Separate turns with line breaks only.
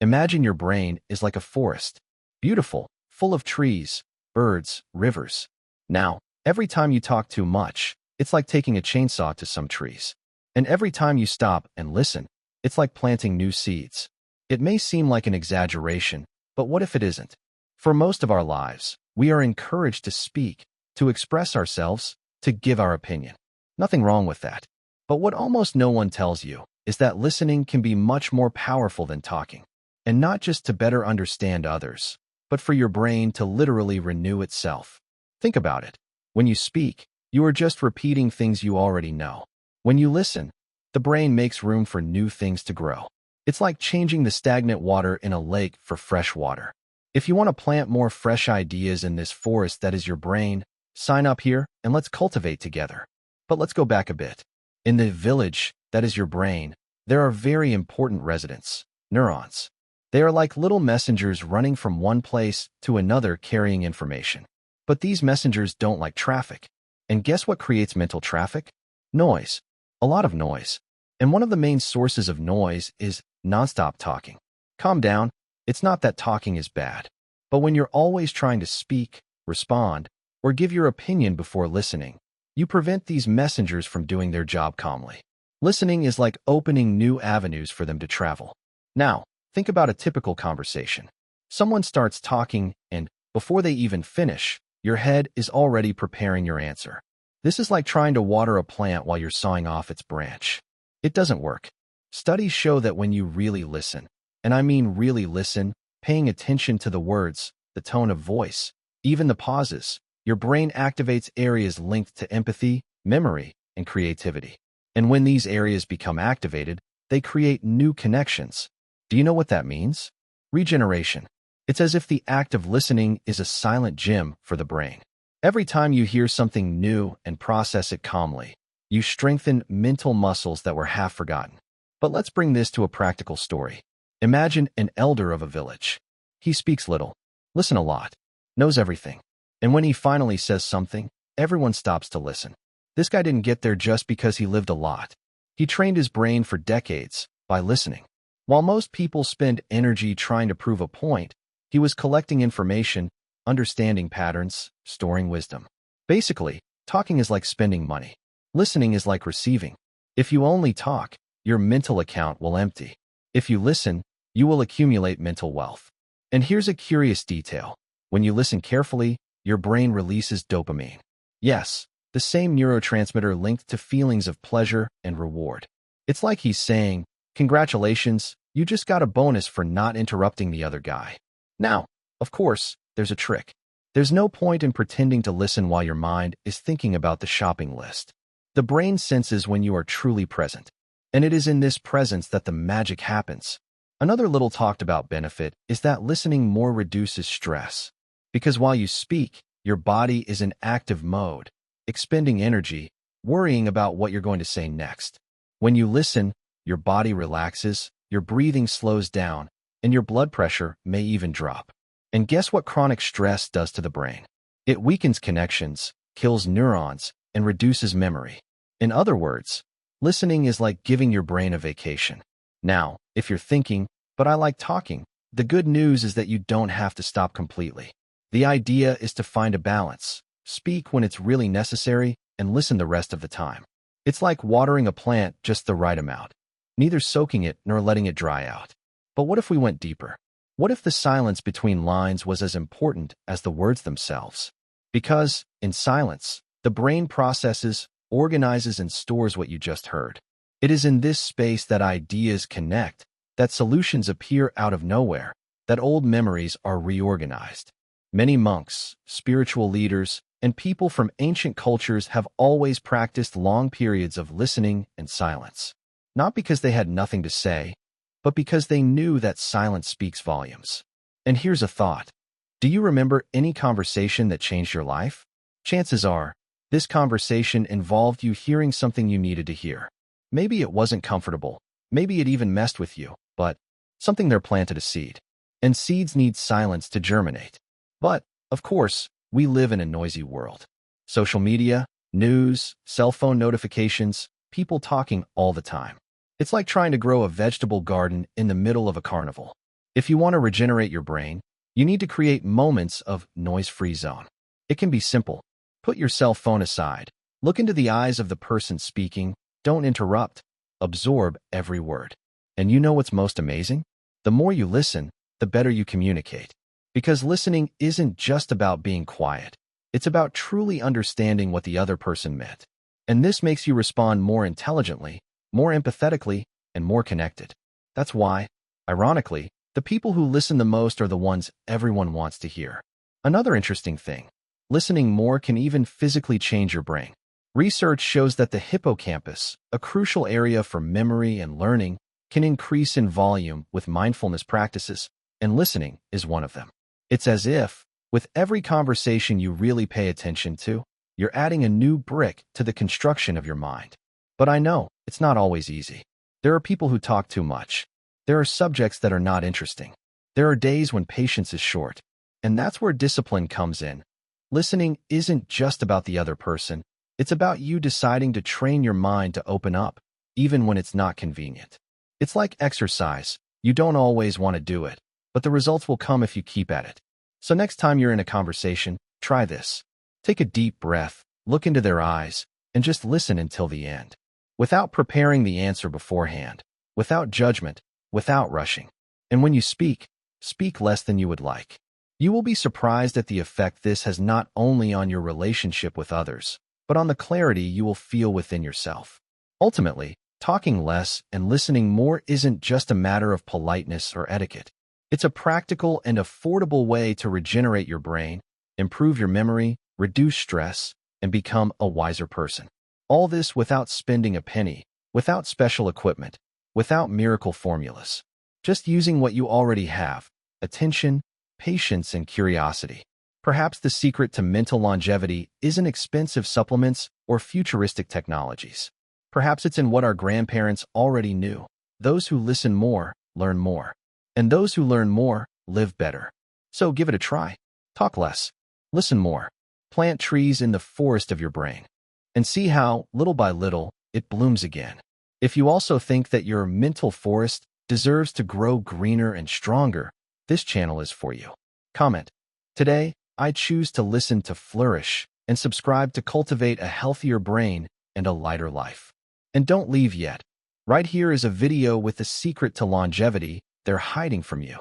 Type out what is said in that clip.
Imagine your brain is like a forest. Beautiful, full of trees, birds, rivers. Now, every time you talk too much, it's like taking a chainsaw to some trees. And every time you stop and listen, it's like planting new seeds. It may seem like an exaggeration, but what if it isn't? For most of our lives, we are encouraged to speak, to express ourselves, to give our opinion. Nothing wrong with that. But what almost no one tells you is that listening can be much more powerful than talking. And not just to better understand others, but for your brain to literally renew itself. Think about it. When you speak, you are just repeating things you already know. When you listen, the brain makes room for new things to grow. It's like changing the stagnant water in a lake for fresh water. If you want to plant more fresh ideas in this forest that is your brain, sign up here and let's cultivate together. But let's go back a bit. In the village that is your brain, there are very important residents, neurons. They are like little messengers running from one place to another carrying information. But these messengers don't like traffic. And guess what creates mental traffic? Noise. A lot of noise. And one of the main sources of noise is nonstop talking. Calm down. It's not that talking is bad. But when you're always trying to speak, respond, or give your opinion before listening, you prevent these messengers from doing their job calmly. Listening is like opening new avenues for them to travel. Now, think about a typical conversation. Someone starts talking, and before they even finish, your head is already preparing your answer. This is like trying to water a plant while you're sawing off its branch. It doesn't work. Studies show that when you really listen, and I mean really listen, paying attention to the words, the tone of voice, even the pauses, your brain activates areas linked to empathy, memory, and creativity. And when these areas become activated, they create new connections. Do you know what that means? Regeneration. It's as if the act of listening is a silent gym for the brain. Every time you hear something new and process it calmly, you strengthen mental muscles that were half forgotten. But let's bring this to a practical story. Imagine an elder of a village. He speaks little, listens a lot, knows everything. And when he finally says something, everyone stops to listen. This guy didn't get there just because he lived a lot. He trained his brain for decades by listening. While most people spend energy trying to prove a point, he was collecting information, understanding patterns, storing wisdom. Basically, talking is like spending money. Listening is like receiving. If you only talk, your mental account will empty. If you listen, you will accumulate mental wealth. And here's a curious detail. When you listen carefully, your brain releases dopamine. Yes, the same neurotransmitter linked to feelings of pleasure and reward. It's like he's saying, congratulations, you just got a bonus for not interrupting the other guy. Now, of course, there's a trick. There's no point in pretending to listen while your mind is thinking about the shopping list. The brain senses when you are truly present. And it is in this presence that the magic happens. Another little talked about benefit is that listening more reduces stress. Because while you speak, your body is in active mode, expending energy, worrying about what you're going to say next. When you listen, your body relaxes, your breathing slows down, and your blood pressure may even drop. And guess what chronic stress does to the brain? It weakens connections, kills neurons, and reduces memory. In other words, listening is like giving your brain a vacation. Now, if you're thinking, but I like talking, the good news is that you don't have to stop completely. The idea is to find a balance. Speak when it's really necessary and listen the rest of the time. It's like watering a plant just the right amount, neither soaking it nor letting it dry out. But what if we went deeper? What if the silence between lines was as important as the words themselves? Because, in silence, the brain processes, organizes, and stores what you just heard. It is in this space that ideas connect, that solutions appear out of nowhere, that old memories are reorganized. Many monks, spiritual leaders, and people from ancient cultures have always practiced long periods of listening and silence. Not because they had nothing to say, but because they knew that silence speaks volumes. And here's a thought. Do you remember any conversation that changed your life? Chances are, this conversation involved you hearing something you needed to hear. Maybe it wasn't comfortable, maybe it even messed with you, but something there planted a seed. And seeds need silence to germinate. But, of course, we live in a noisy world. Social media, news, cell phone notifications, people talking all the time. It's like trying to grow a vegetable garden in the middle of a carnival. If you want to regenerate your brain, you need to create moments of noise-free zone. It can be simple. Put your cell phone aside. Look into the eyes of the person speaking. Don't interrupt. Absorb every word. And you know what's most amazing? The more you listen, the better you communicate. Because listening isn't just about being quiet. It's about truly understanding what the other person meant. And this makes you respond more intelligently, more empathetically, and more connected. That's why, ironically, the people who listen the most are the ones everyone wants to hear. Another interesting thing, listening more can even physically change your brain. Research shows that the hippocampus, a crucial area for memory and learning, can increase in volume with mindfulness practices, and listening is one of them. It's as if, with every conversation you really pay attention to, you're adding a new brick to the construction of your mind. But I know, it's not always easy. There are people who talk too much. There are subjects that are not interesting. There are days when patience is short. And that's where discipline comes in. Listening isn't just about the other person. It's about you deciding to train your mind to open up, even when it's not convenient. It's like exercise. You don't always want to do it, but the results will come if you keep at it. So next time you're in a conversation, try this. Take a deep breath, look into their eyes, and just listen until the end. Without preparing the answer beforehand, without judgment, without rushing. And when you speak, speak less than you would like. You will be surprised at the effect this has not only on your relationship with others, but on the clarity you will feel within yourself. Ultimately, talking less and listening more isn't just a matter of politeness or etiquette. It's a practical and affordable way to regenerate your brain, improve your memory, reduce stress, and become a wiser person. All this without spending a penny, without special equipment, without miracle formulas. Just using what you already have: attention, patience, and curiosity. Perhaps the secret to mental longevity isn't expensive supplements or futuristic technologies. Perhaps it's in what our grandparents already knew. Those who listen more, learn more. And those who learn more, live better. So give it a try. Talk less. Listen more. Plant trees in the forest of your brain. And see how, little by little, it blooms again. If you also think that your mental forest deserves to grow greener and stronger, this channel is for you. Comment. Today, I choose to listen to flourish, and subscribe to cultivate a healthier brain and a lighter life. And don't leave yet. Right here is a video with the secret to longevity they're hiding from you.